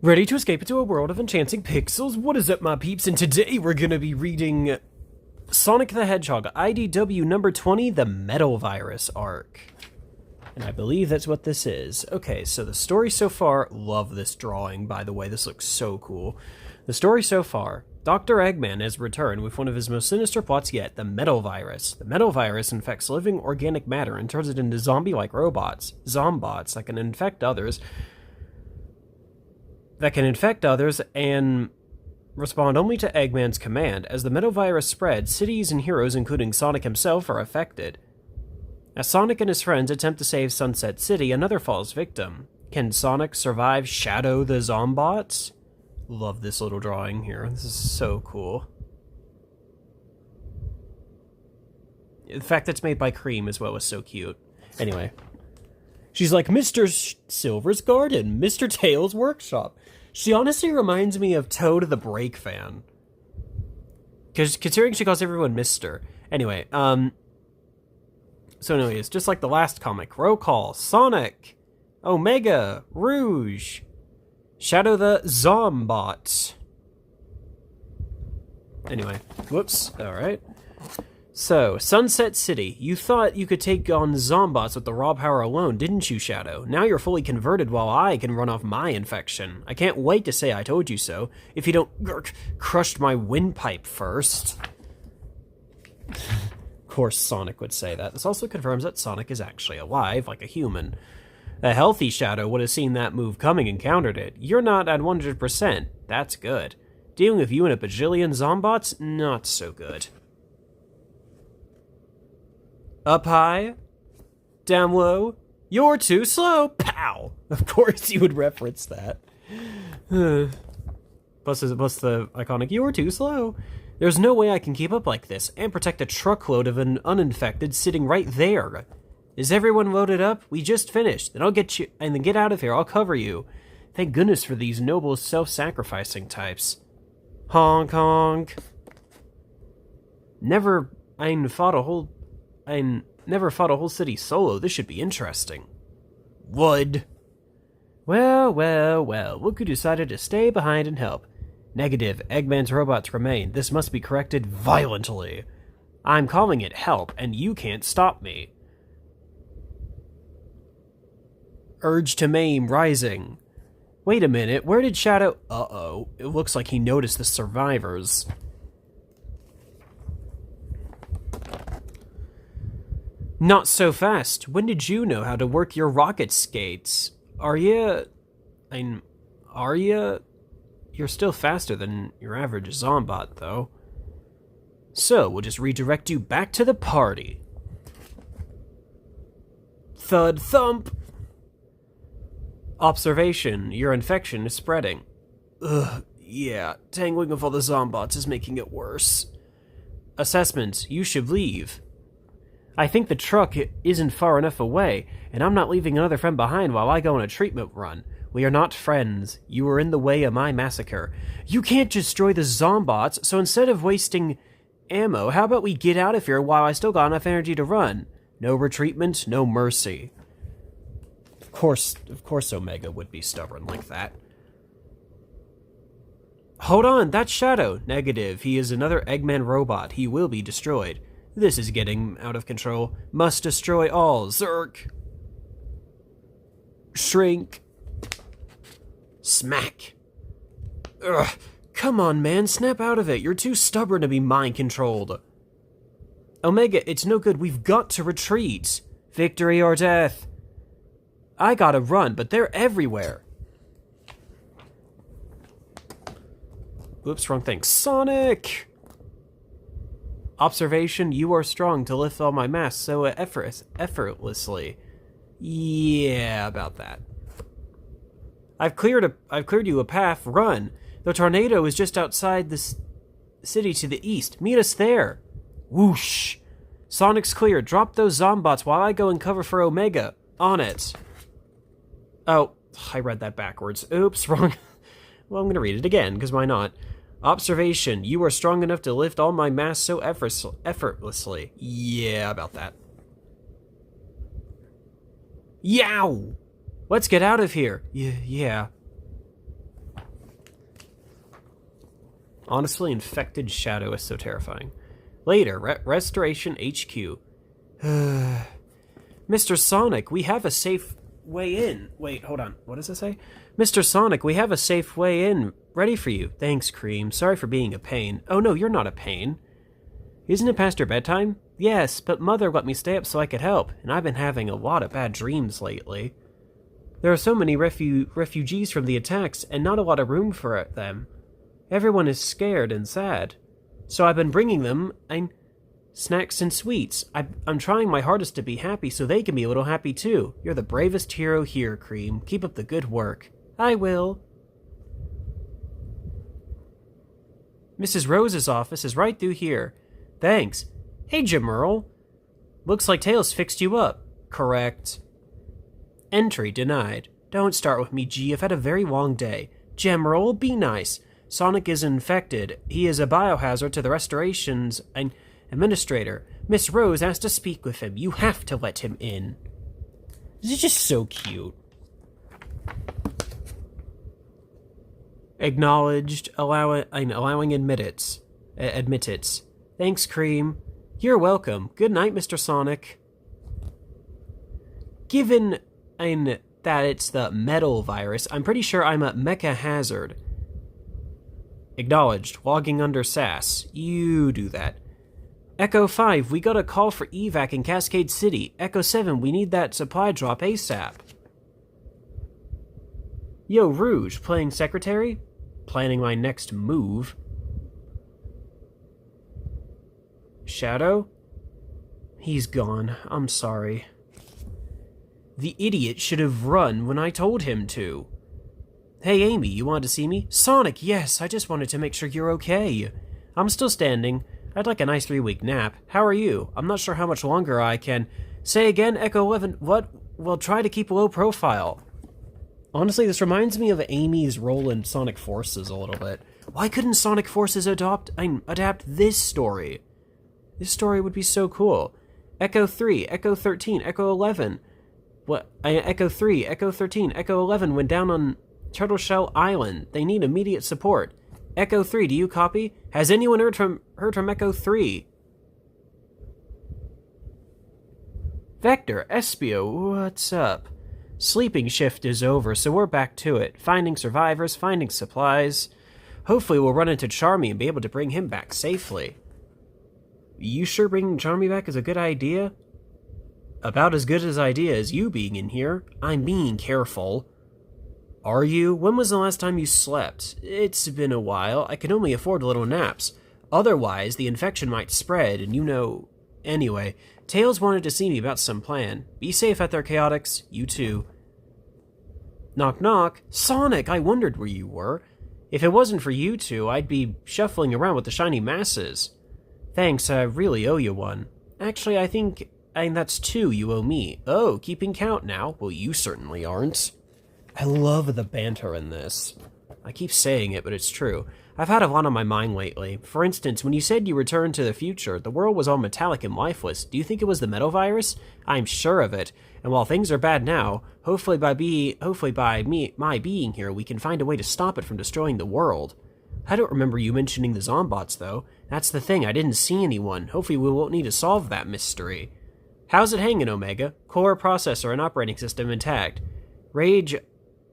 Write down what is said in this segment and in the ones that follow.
Ready to escape into a world of enchanting pixels? What is up, my peeps? And today we're gonna be reading Sonic the Hedgehog IDW number 20, the Metal Virus arc. And I believe that's what this is. Okay, so the story so far, love this drawing, by the way, this looks so cool. The story so far, Dr. Eggman has returned with one of his most sinister plots yet, the Metal Virus. The Metal Virus infects living organic matter and turns it into zombie-like robots, Zombots, that can infect others and respond only to Eggman's command. As the Metal Virus spreads, cities and heroes, including Sonic himself, are affected. As Sonic and his friends attempt to save Sunset City, another falls victim. Can Sonic survive Shadow the Zombots? Love this little drawing here. This is so cool. The fact that it's made by Cream as well was so cute. Anyway. She's like, Mr. Silver's garden, Mr. Tails' workshop. She honestly reminds me of Toad the Brake Fan. Because considering she calls everyone Mr. Anyway, so anyways, just like the last comic, roll call, Sonic, Omega, Rouge, Shadow the Zombot. Anyway, whoops, alright. So, Sunset City. You thought you could take on Zombots with the raw power alone, didn't you, Shadow? Now you're fully converted while I can run off my infection. I can't wait to say I told you so, if you don't crushed my windpipe first. Of course Sonic would say that. This also confirms that Sonic is actually alive, like a human. A healthy Shadow would have seen that move coming and countered it. You're not at 100%. That's good. Dealing with you and a bajillion Zombots? Not so good. Up high, down low, you're too slow, pow! Of course you would reference that. plus the iconic, you're too slow. There's no way I can keep up like this and protect a truckload of an uninfected sitting right there. Is everyone loaded up? We just finished. Then I'll get you, and then get out of here, I'll cover you. Thank goodness for these noble self-sacrificing types. Honk honk. I never fought a whole city solo. This should be interesting. Would. Well, look who decided to stay behind and help. Negative. Eggman's robots remain. This must be corrected violently. I'm calling it help, and you can't stop me. Urge to maim rising. Wait a minute, where did Shadow... Uh-oh. It looks like he noticed the survivors. Not so fast. When did you know how to work your rocket skates? You're still faster than your average Zombot, though. So, we'll just redirect you back to the party. Thud thump! Observation. Your infection is spreading. Ugh, yeah. Tangling with all the Zombots is making it worse. Assessment. You should leave. I think the truck isn't far enough away, and I'm not leaving another friend behind while I go on a treatment run. We are not friends. You were in the way of my massacre. You can't destroy the Zombots, so instead of wasting ammo, how about we get out of here while I still got enough energy to run? No retreatment, no mercy. Of course Omega would be stubborn like that. Hold on, that's Shadow. Negative, he is another Eggman robot. He will be destroyed. This is getting out of control. Must destroy all. Zerk. Shrink. Smack. Ugh. Come on, man. Snap out of it. You're too stubborn to be mind-controlled. Omega, it's no good. We've got to retreat. Victory or death. I gotta run, but they're everywhere. Whoops, wrong thing. Sonic! Observation, you are strong to lift all my mass so effortlessly. Yeah, about that. I've cleared you a path. Run. The tornado is just outside the city to the east. Meet us there. Whoosh. Sonic's clear. Drop those Zombots while I go and cover for Omega. On it. Oh, I read that backwards. Oops, wrong. Well, I'm gonna read it again, because why not? Observation, you are strong enough to lift all my mass so effortlessly. Yeah, about that. Yow! Let's get out of here. Yeah. Honestly, infected shadow is so terrifying. Later, Restoration HQ. Mr. Sonic, we have a safe way in. Wait, hold on. What does it say? Mr. Sonic, we have a safe way in ready for you. Thanks, Cream. Sorry for being a pain. Oh no, you're not a pain. Isn't it past your bedtime? Yes, but Mother let me stay up so I could help, and I've been having a lot of bad dreams lately. There are so many refugees from the attacks, and not a lot of room for them. Everyone is scared and sad. So I've been bringing them snacks and sweets. I'm trying my hardest to be happy so they can be a little happy too. You're the bravest hero here, Cream. Keep up the good work. I will. Mrs. Rose's office is right through here. Thanks. Hey, Jim Earl. Looks like Tails fixed you up. Correct. Entry denied. Don't start with me, G. I've had a very long day. Earl, be nice. Sonic is infected. He is a biohazard to the Restoration's administrator. Miss Rose asked to speak with him. You have to let him in. This is just so cute. Acknowledged. Allowing admittance. Thanks, Cream. You're welcome. Good night, Mr. Sonic. Given that it's the metal virus, I'm pretty sure I'm a mecha hazard. Acknowledged. Logging under SAS. You do that. Echo 5, we got a call for evac in Cascade City. Echo 7, we need that supply drop ASAP. Yo, Rouge, playing secretary? Planning my next move. Shadow? He's gone. I'm sorry. The idiot should have run when I told him to. Hey, Amy, you wanted to see me? Sonic, yes, I just wanted to make sure you're okay. I'm still standing. I'd like a nice 3-week nap. How are you? I'm not sure how much longer I can... Say again, Echo 11. What? Well, try to keep a low profile. Honestly, this reminds me of Amy's role in Sonic Forces a little bit. Why couldn't Sonic Forces adapt this story? This story would be so cool. Echo 3, Echo 13, Echo 11. Echo 3, Echo 13, Echo 11 went down on Turtleshell Island. They need immediate support. Echo 3, do you copy? Has anyone heard from Echo 3? Vector, Espio, what's up? Sleeping shift is over, so we're back to it. Finding survivors, finding supplies. Hopefully we'll run into Charmy and be able to bring him back safely. You sure bringing Charmy back is a good idea? About as good as idea as you being in here. I'm being careful. Are you? When was the last time you slept? It's been a while. I can only afford little naps. Otherwise, the infection might spread, and you know... Anyway, Tails wanted to see me about some plan. Be safe out there, Chaotix. You too. Knock knock. Sonic, I wondered where you were. If it wasn't for you two, I'd be shuffling around with the shiny masses. Thanks, I really owe you one. Actually, I think that's 2 you owe me. Oh, keeping count now? Well, you certainly aren't. I love the banter in this. I keep saying it, but it's true. I've had a lot on my mind lately. For instance, when you said you returned to the future, the world was all metallic and lifeless. Do you think it was the metal virus? I'm sure of it. And while things are bad now, hopefully by my being here, we can find a way to stop it from destroying the world. I don't remember you mentioning the Zombots, though. That's the thing, I didn't see anyone. Hopefully we won't need to solve that mystery. How's it hanging, Omega? Core, processor, and operating system intact. Rage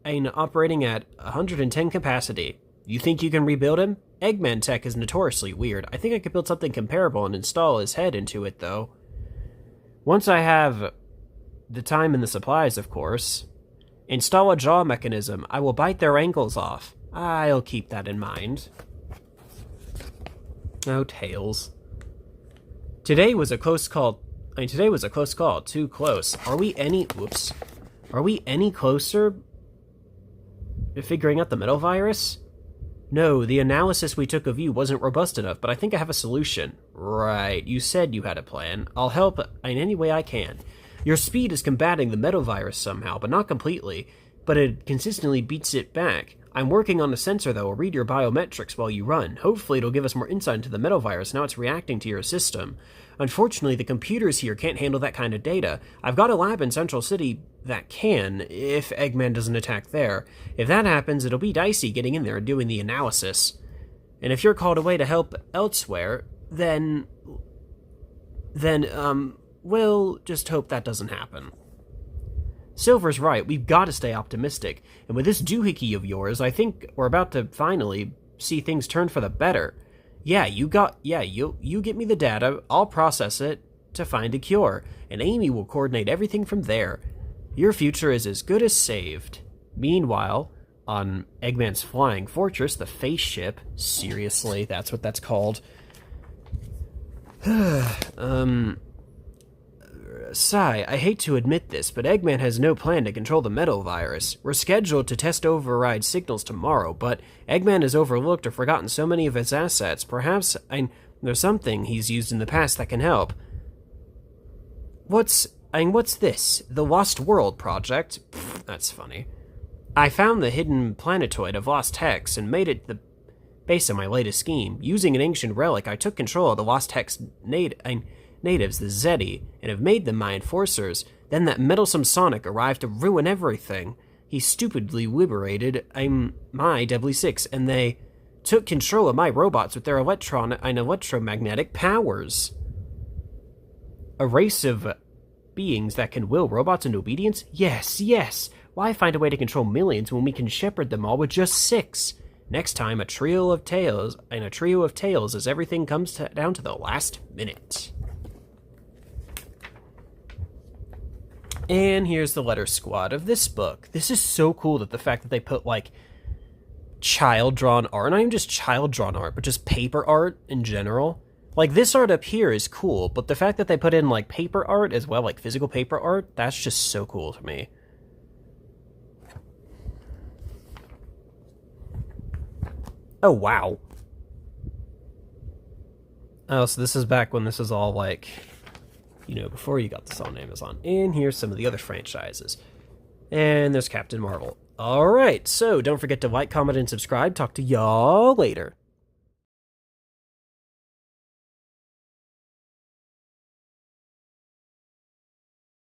operating at 110 capacity. You think you can rebuild him? Eggman tech is notoriously weird. I think I could build something comparable and install his head into it, though. Once I have the time and the supplies, of course. Install a jaw mechanism. I will bite their ankles off. I'll keep that in mind. Oh, Tails. Today was a close call. Too close. Are we any closer to figuring out the metal virus? No, the analysis we took of you wasn't robust enough, but I think I have a solution. Right, you said you had a plan. I'll help in any way I can. Your speed is combating the metal virus somehow, but not completely, but it consistently beats it back. I'm working on a sensor that will read your biometrics while you run. Hopefully it'll give us more insight into the metal virus and how it's reacting to your system. Unfortunately, the computers here can't handle that kind of data. I've got a lab in Central City that can, if Eggman doesn't attack there. If that happens, it'll be dicey getting in there and doing the analysis. And if you're called away to help elsewhere, then we'll just hope that doesn't happen. Silver's right, we've got to stay optimistic, and with this doohickey of yours, I think we're about to finally see things turn for the better. You get me the data, I'll process it to find a cure, and Amy will coordinate everything from there. Your future is as good as saved. Meanwhile, on Eggman's flying fortress, the face ship, seriously, that's what that's called. Sigh, I hate to admit this, but Eggman has no plan to control the metal virus. We're scheduled to test override signals tomorrow, but Eggman has overlooked or forgotten so many of his assets. Perhaps there's something he's used in the past that can help. What's this? The Lost World Project? Pfft, that's funny. I found the hidden planetoid of Lost Hex and made it the base of my latest scheme. Using an ancient relic, I took control of the Lost Hex natives, the Zeti, and have made them my enforcers. Then that meddlesome Sonic arrived to ruin everything. He stupidly liberated my IDW, and they took control of my robots with their electromagnetic powers. A race of beings that can will robots into obedience? Yes. Why find a way to control millions when we can shepherd them all with just 6? Next time, a trio of tales as everything comes down to the last minute. And here's the letter squad of this book. This is so cool that the fact that they put, like, child-drawn art, not even just child-drawn art, but just paper art in general. Like, this art up here is cool, but the fact that they put in, like, paper art as well, like physical paper art, that's just so cool to me. Oh, wow. Oh, so this is back when this is all, like, you know, before you got this on Amazon. And here's some of the other franchises. And there's Captain Marvel. Alright, so don't forget to like, comment, and subscribe. Talk to y'all later.